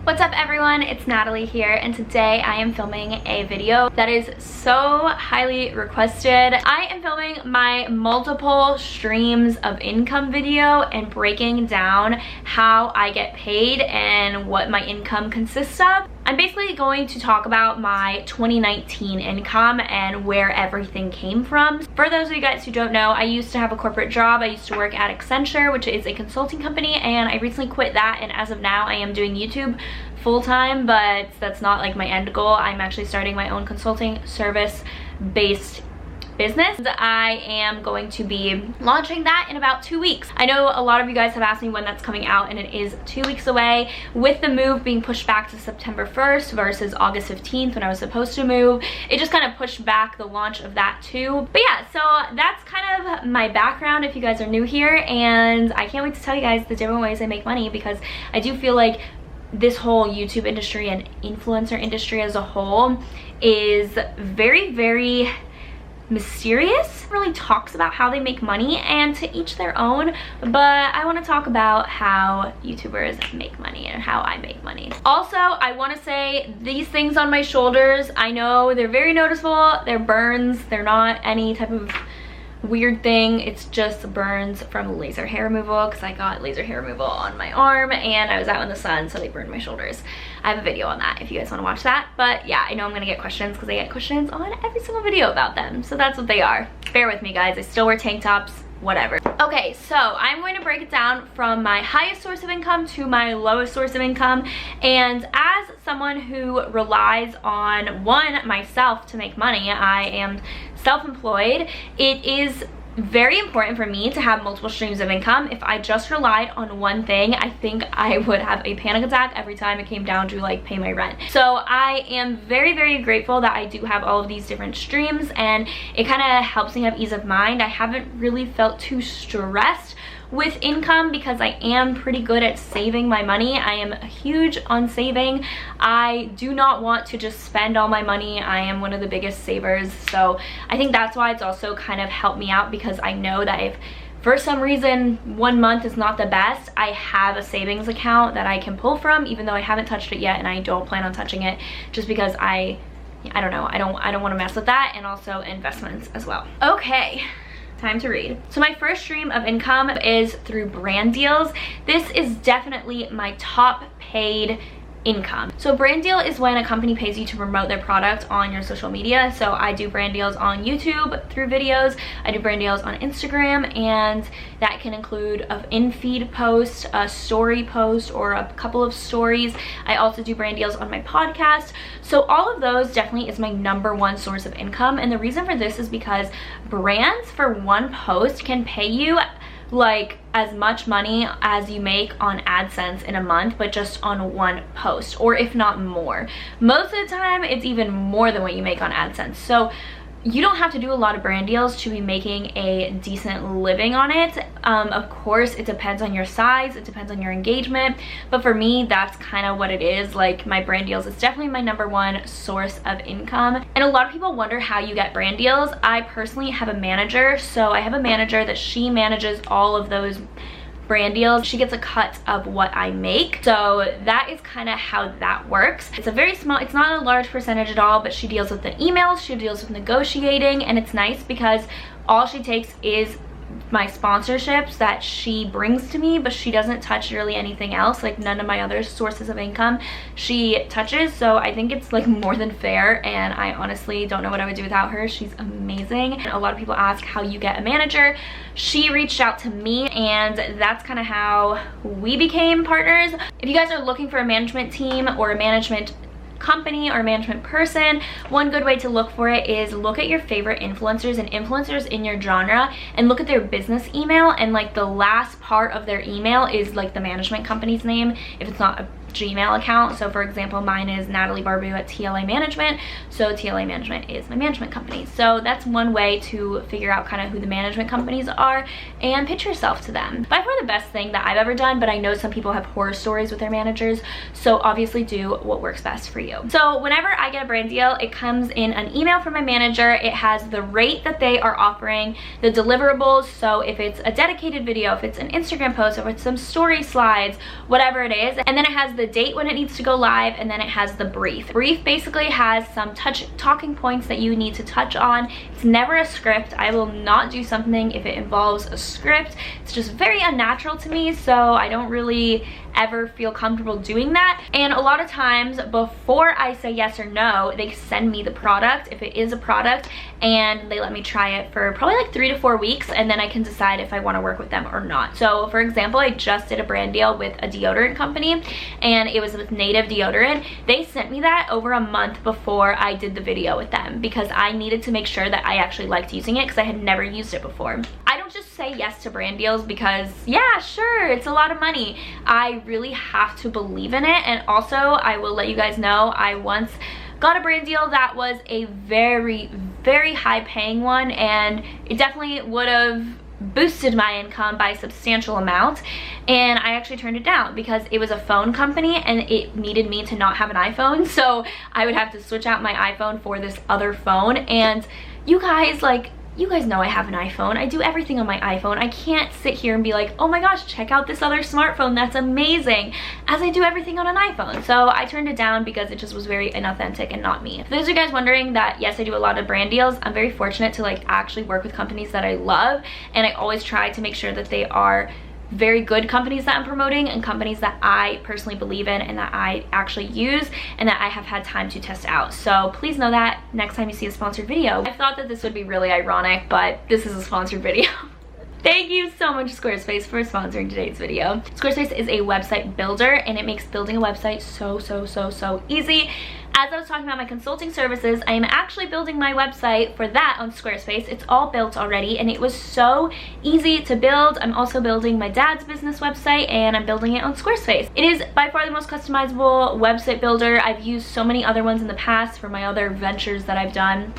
What's up everyone, it's Natalie here, and today I am filming a video that is so highly requested. I am filming my multiple streams of income video and breaking down how I get paid and what my income consists of. I'm basically going to talk about my 2019 income and where everything came from. For those of you guys who don't know, I used to have a corporate job. I used to work at Accenture, which is a consulting company, and I recently quit that, and as of now I am doing YouTube full-time, but that's not like my end goal. I'm actually starting my own consulting service based business. I am going to be launching that in about 2 weeks. I know a lot of you guys have asked me when that's coming out, and it is 2 weeks away, with the move being pushed back to September 1st versus August 15th when I was supposed to move. It just kind of pushed back the launch of that too. But yeah, so that's kind of my background if you guys are new here, and I can't wait to tell you guys the different ways I make money, because I do feel like this whole YouTube industry and influencer industry as a whole is very mysterious. It really talks about how they make money, and to each their own, but I want to talk about how YouTubers make money and how I make money. Also, I want to say these things on my shoulders, I know they're very noticeable. They're burns. They're not any type of weird thing. It's just burns from laser hair removal, because I got laser hair removal on my arm and I was out in the sun, so they burned my shoulders. I have a video on that if you guys want to watch that. But yeah, I know I'm gonna get questions because I get questions on every single video about them, so that's what they are. Bear with me guys, I still wear tank tops, whatever. Okay, so I'm going to break it down from my highest source of income to my lowest source of income. And as someone who relies on myself to make money, I am self-employed, it is very important for me to have multiple streams of income. If I just relied on one thing, I think I would have a panic attack every time it came down to like pay my rent. So I am very grateful that I do have all of these different streams, and it kind of helps me have ease of mind. I haven't really felt too stressed with income because I am pretty good at saving my money. I am huge on saving. I do not want to just spend all my money. I am one of the biggest savers, so I think that's why it's also kind of helped me out, because I know that if for some reason 1 month is not the best, I have a savings account that I can pull from, even though I haven't touched it yet and I don't plan on touching it, just because I don't know, I don't want to mess with that, and also investments as well. Okay, time to read. So my first stream of income is through brand deals. This is definitely my top paid income. So brand deal is when a company pays you to promote their product on your social media. So I do brand deals on YouTube through videos. I do brand deals on Instagram, and that can include an in-feed post, a story post, or a couple of stories. I also do brand deals on my podcast. So all of those definitely is my #1 source of income. And the reason for this is because brands for one post can pay you like as much money as you make on Adsense in a month, but just on one post, or if not more. Most of the time it's even more than what you make on Adsense. So you don't have to do a lot of brand deals to be making a decent living on it. Of course, it depends on your size, it depends on your engagement, but for me, that's kind of what it is. Like, my brand deals is definitely my #1 source of income. And a lot of people wonder how you get brand deals. I personally have a manager, so I have a manager that she manages all of those brand deals. She gets a cut of what I make, so that is kind of how that works. It's a very small, it's not a large percentage at all, but she deals with the emails, she deals with negotiating, and it's nice because all she takes is my sponsorships that she brings to me, but she doesn't touch really anything else. Like, none of my other sources of income she touches, so I think it's like more than fair, and I honestly don't know what I would do without her. She's amazing. And a lot of people ask how you get a manager. She reached out to me, and that's kind of how we became partners. If you guys are looking for a management team or a management company or management person, one good way to look for it is look at your favorite influencers and influencers in your genre, and look at their business email, and like the last part of their email is like the management company's name if it's not a Gmail account. So for example, mine is Natalie Barbu at TLA Management, so TLA Management is my management company. So that's one way to figure out kind of who the management companies are and pitch yourself to them. By far the best thing that I've ever done, but I know some people have horror stories with their managers, so obviously do what works best for you. So whenever I get a brand deal, it comes in an email from my manager. It has the rate that they are offering, the deliverables, so if it's a dedicated video, if it's an Instagram post, or if it's some story slides, whatever it is, and then it has the the date when it needs to go live, and then it has the brief. Brief basically has some talking points that you need to touch on. It's never a script. I will not do something if it involves a script. It's just very unnatural to me, so I don't really ever feel comfortable doing that. And a lot of times before I say yes or no, they send me the product, if it is a product, and they let me try it for probably like 3 to 4 weeks, and then I can decide if I want to work with them or not. So for example, I just did a brand deal with a deodorant company, and it was with Native deodorant. They sent me that over a month before I did the video with them because I needed to make sure that I actually liked using it because I had never used it before. I don't just say yes to brand deals because yeah, sure, it's a lot of money. I really have to believe in it. And also, I will let you guys know, I once got a brand deal that was a very, very high paying one, and it definitely would have boosted my income by a substantial amount, and I actually turned it down because it was a phone company and it needed me to not have an iPhone, so I would have to switch out my iPhone for this other phone. And you guys, like, you guys know I have an iPhone. I do everything on my iPhone. I can't sit here and be like, oh my gosh, check out this other smartphone, that's amazing, as I do everything on an iPhone. So I turned it down because it just was very inauthentic and not me. For those of you guys wondering that, yes, I do a lot of brand deals. I'm very fortunate to like actually work with companies that I love, and I always try to make sure that they are very good companies that I'm promoting and companies that I personally believe in and that I actually use and that I have had time to test out. So please know that next time you see a sponsored video. I thought that this would be really ironic, but this is a sponsored video. Thank you so much, Squarespace, for sponsoring today's video. Squarespace is a website builder, and it makes building a website so easy. As I was talking about my consulting services, I am actually building my website for that on Squarespace. It's all built already, and it was so easy to build. I'm also building my dad's business website, and I'm building it on Squarespace. It is by far the most customizable website builder. I've used so many other ones in the past for my other ventures that I've done,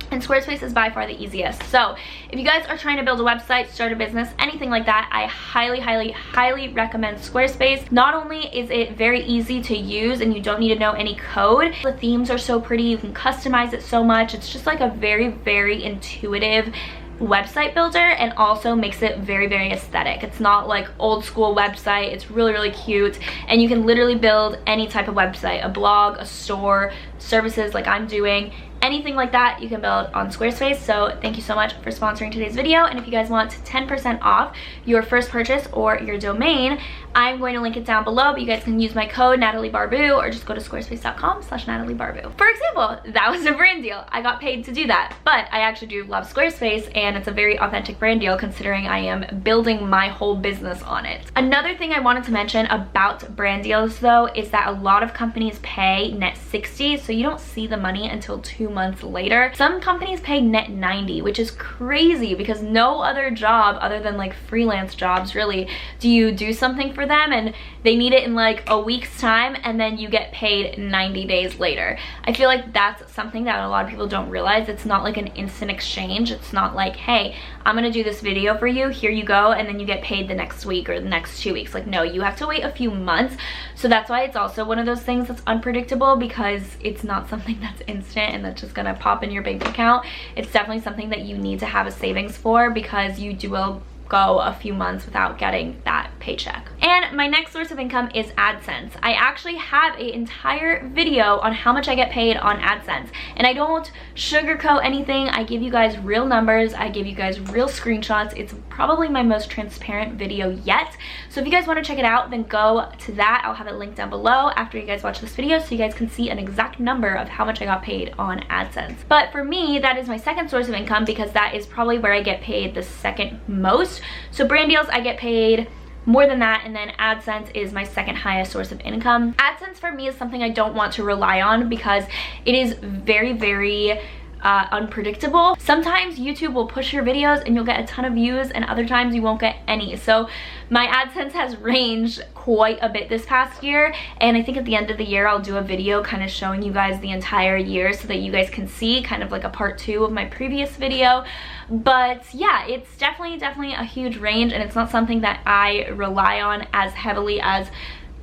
and Squarespace is by far the easiest. So if you guys are trying to build a website, start a business, anything like that, I highly recommend Squarespace. Not only is it very easy to use and you don't need to know any code, the themes are so pretty, you can customize it so much. It's just like a very intuitive website builder, and also makes it very aesthetic. It's not like old school website. It's really cute, and you can literally build any type of website, a blog, a store, services like I'm doing. Anything like that you can build on Squarespace. So thank you so much for sponsoring today's video, and if you guys want 10% off your first purchase or your domain, I'm going to link it down below, but you guys can use my code NatalieBarbu or just go to squarespace.com/NatalieBarbu. For example, that was a brand deal. I got paid to do that, but I actually do love Squarespace, and it's a very authentic brand deal considering I am building my whole business on it. Another thing I wanted to mention about brand deals though is that a lot of companies pay net 60, so you don't see the money until 2 months later. Some companies pay net 90, which is crazy because no other job other than like freelance jobs really do you do something for them and they need it in like a week's time, and then you get paid 90 days later. I feel like that's something that a lot of people don't realize. It's not like an instant exchange. It's not like, hey, I'm gonna do this video for you, here you go, and then you get paid the next week or the next 2 weeks. Like, no, you have to wait a few months. So that's why it's also one of those things that's unpredictable, because it's not something that's instant and that's just gonna pop in your bank account. It's definitely something that you need to have a savings for, because you will go a few months without getting that paycheck. And my next source of income is Adsense. I actually have an entire video on how much I get paid on Adsense, and I don't sugarcoat anything. I give you guys real numbers, I give you guys real screenshots. It's probably my most transparent video yet. So if you guys want to check it out, then go to that. I'll have it linked down below after you guys watch this video, so you guys can see an exact number of how much I got paid on Adsense. But for me, that is my second source of income, because that is probably where I get paid the second most. So brand deals, I get paid more than that, and then Adsense is my second highest source of income. Adsense for me is something I don't want to rely on because it is very unpredictable. Sometimes YouTube will push your videos and you'll get a ton of views, and other times you won't get any. So my AdSense has ranged quite a bit this past year, and I think at the end of the year I'll do a video kind of showing you guys the entire year so that you guys can see kind of like a part 2 of my previous video. But yeah, it's definitely a huge range, and it's not something that I rely on as heavily as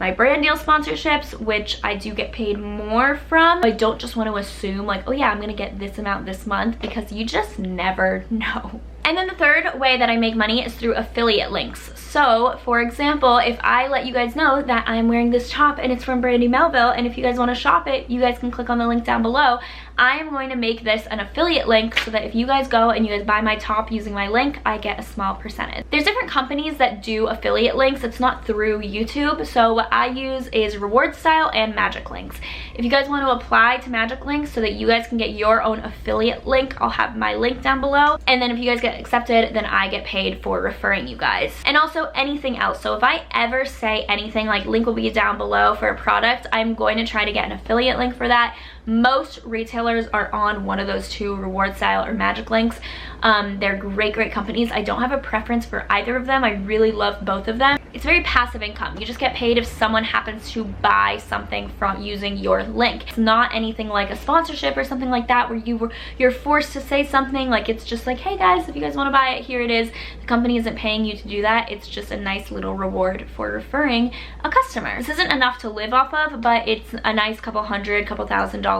my brand deal sponsorships, which I do get paid more from. I don't just want to assume like, oh yeah, I'm gonna get this amount this month, because you just never know. And then the third way that I make money is through affiliate links. So for example, if I let you guys know that I'm wearing this top and it's from Brandy Melville, and if you guys want to shop it, you guys can click on the link down below. I am going to make this an affiliate link so that if you guys go and you guys buy my top using my link, I get a small percentage. There's different companies that do affiliate links. It's not through YouTube. So what I use is reward style and magic links. If you guys want to apply to magic links so that you guys can get your own affiliate link, I'll have my link down below. And then if you guys get accepted, then I get paid for referring you guys. And also anything else. So if I ever say anything, like link will be down below for a product, I'm going to try to get an affiliate link for that. Most retailers are on one of those two, reward style or magic links. They're great companies. I don't have a preference for either of them. I really love both of them. It's very passive income. You just get paid if someone happens to buy something from using your link. It's not anything like a sponsorship or something like that where you're forced to say something. Like, it's just like, hey guys, if you guys want to buy it, here it is. The company isn't paying you to do that. It's just a nice little reward for referring a customer. This isn't enough to live off of, but it's a nice couple $100,000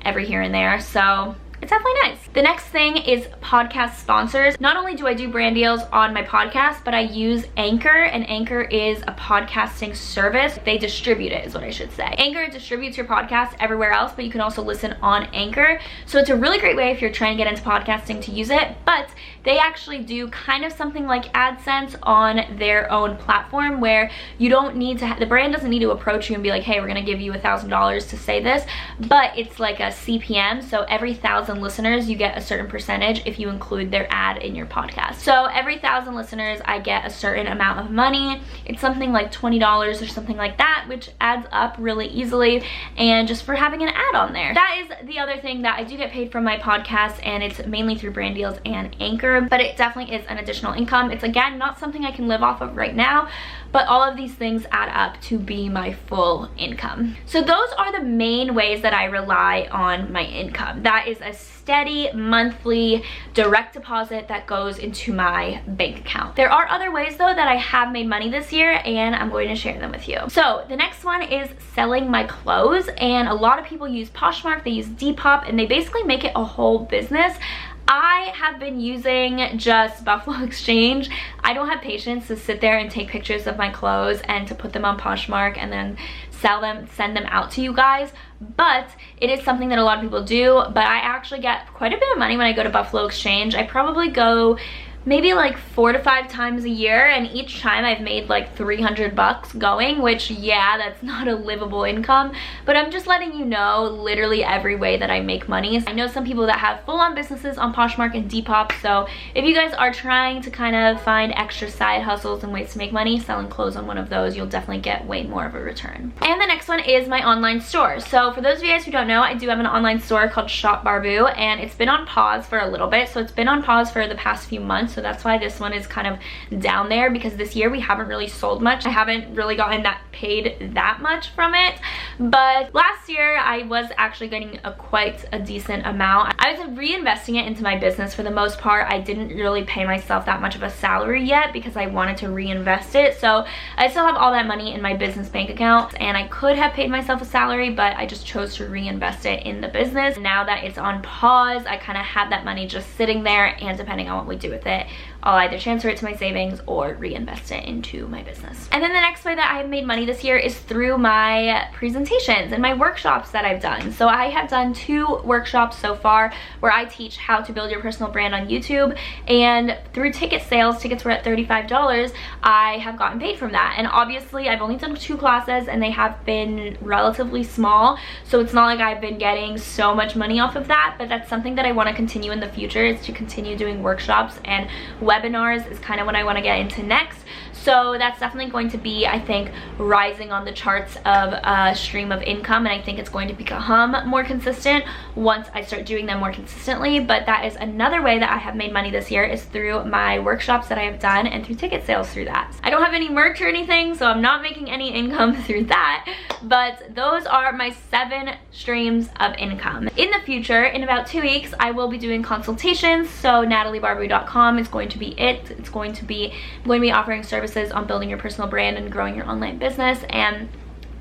every here and there. So it's definitely nice. The next thing is podcast sponsors. Not only do I do brand deals on my podcast, but I use Anchor, and Anchor is a podcasting service. They distribute it, is what I should say. Anchor distributes your podcast everywhere else, but you can also listen on Anchor. So it's a really great way if you're trying to get into podcasting to use it, but they actually do kind of something like AdSense on their own platform, where you don't need to, the brand doesn't need to approach you and be like, hey, we're gonna give you $1,000 to say this, but it's like a CPM. So every 1,000 listeners, you get a certain percentage if you include their ad in your podcast. So every 1,000 listeners, I get a certain amount of money. It's something like $20 or something like that, which adds up really easily, and just for having an ad on there. That is the other thing that I do get paid from my podcast, and it's mainly through brand deals and Anchor, but it definitely is an additional income. It's, again, not something I can live off of right now, but all of these things add up to be my full income. So those are the main ways that I rely on my income. That is a steady monthly direct deposit that goes into my bank account. There are other ways though that I have made money this year, and I'm going to share them with you. So the next one is selling my clothes, and a lot of people use Poshmark, they use Depop, and they basically make it a whole business. I have been using just Buffalo Exchange. I don't have patience to sit there and take pictures of my clothes and to put them on Poshmark and then sell them, send them out to you guys, but it is something that a lot of people do. But I actually get quite a bit of money when I go to Buffalo Exchange. I probably go maybe like 4 to 5 times a year, and each time I've made like 300 bucks going, which, yeah, that's not a livable income, but I'm just letting you know literally every way that I make money. I know some people that have full-on businesses on Poshmark and Depop, so if you guys are trying to kind of find extra side hustles and ways to make money, selling clothes on one of those, you'll definitely get way more of a return. And the next one is my online store. So for those of you guys who don't know, I do have an online store called Shop Barbu, and it's been on pause for a little bit. So it's been on pause for the past few months, so that's why this one is kind of down there, because this year we haven't really sold much. I haven't really gotten that paid that much from it, but last year I was actually getting quite a decent amount. I was reinvesting it into my business for the most part. I didn't really pay myself that much of a salary yet because I wanted to reinvest it. So I still have all that money in my business bank account, and I could have paid myself a salary, but I just chose to reinvest it in the business. Now that it's on pause, I kind of have that money just sitting there, and depending on what we do with it, I'll either transfer it to my savings or reinvest it into my business. And then the next way that I have made money this year is through my presentations and my workshops that I've done. So I have done 2 workshops so far where I teach how to build your personal brand on YouTube, and through ticket sales, tickets were at $35, I have gotten paid from that. And obviously I've only done 2 classes and they have been relatively small, so it's not like I've been getting so much money off of that, but that's something that I want to continue in the future, is to continue doing workshops, and webinars is kind of what I want to get into next. So that's definitely going to be, I think, rising on the charts of a stream of income, and I think it's going to become more consistent once I start doing them more consistently. But that is another way that I have made money this year, is through my workshops that I have done and through ticket sales through that. I don't have any merch or anything, so I'm not making any income through that, but those are my 7 streams of income. In the future, in about 2 weeks, I will be doing consultations, so nataliebarbu.com is going to be it. It's going to be, I'm going to be offering services on building your personal brand and growing your online business, and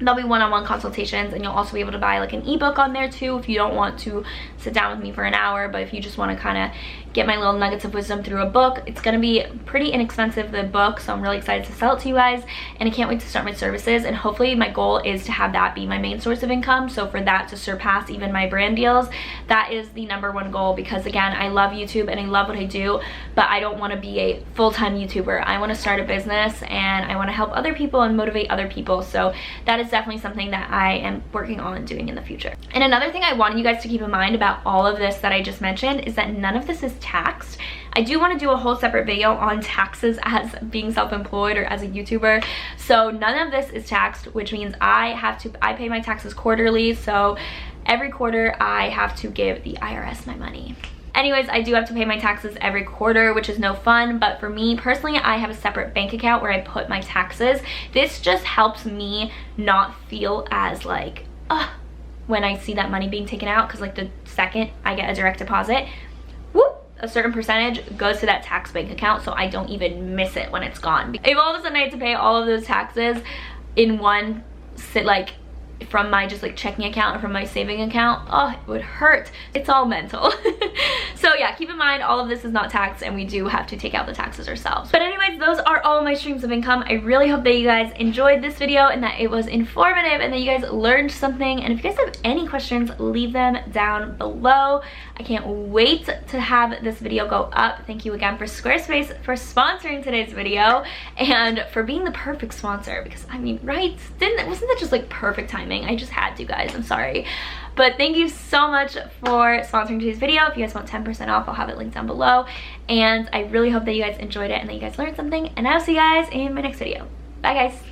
There'll be one-on-one consultations, and you'll also be able to buy like an ebook on there too if you don't want to sit down with me for an hour, but if you just want to kind of get my little nuggets of wisdom through a book. It's going to be pretty inexpensive, the book, so I'm really excited to sell it to you guys, and I can't wait to start my services. And hopefully my goal is to have that be my main source of income, so for that to surpass even my brand deals, that is the #1 goal, because again, I love YouTube and I love what I do, but I don't want to be a full-time YouTuber. I want to start a business and I want to help other people and motivate other people, so that is definitely something that I am working on doing in the future. And another thing I wanted you guys to keep in mind about all of this that I just mentioned is that none of this is taxed. I do want to do a whole separate video on taxes as being self-employed or as a YouTuber. So none of this is taxed, which means I pay my taxes quarterly. So every quarter I have to give the IRS my money. Anyways, I do have to pay my taxes every quarter, which is no fun, but for me personally, I have a separate bank account where I put my taxes. This just helps me not feel as like, when I see that money being taken out, because like the second I get a direct deposit, whoop, a certain percentage goes to that tax bank account, so I don't even miss it when it's gone. If all of a sudden I had to pay all of those taxes in one sit, like from my just like checking account or from my saving account, oh, it would hurt. It's all mental. So yeah, keep in mind all of this is not taxed, and we do have to take out the taxes ourselves. But anyways, those are all my streams of income. I really hope that you guys enjoyed this video and that it was informative and that you guys learned something. And if you guys have any questions, leave them down below. I can't wait to have this video go up. Thank you again for Squarespace for sponsoring today's video and for being the perfect sponsor, because I mean, right? Wasn't that just like perfect timing? I just had to, guys. I'm sorry. But thank you so much for sponsoring today's video. If you guys want 10% off, I'll have it linked down below. And I really hope that you guys enjoyed it and that you guys learned something. And I'll see you guys in my next video. Bye, guys.